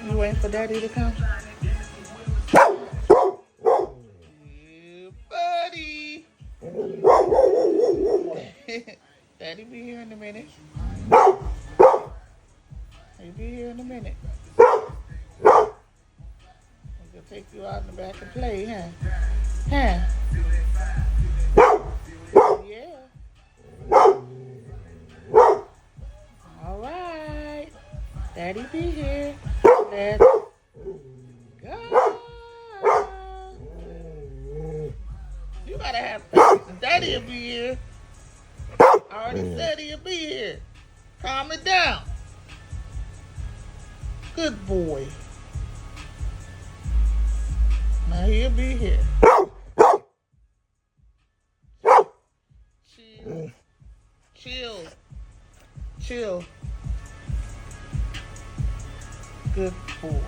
You waiting for Daddy to come? Yeah, buddy. Daddy be here in a minute. He'll be here in a minute. We'll take you out in the back and play, huh? Huh? Yeah. All right. Daddy be here. Let's go. You gotta have patience. Daddy'll be here. I already said he'll be here. Calm it down. Good boy. Now he'll be here. Chill. Chill. Chill. Good boy.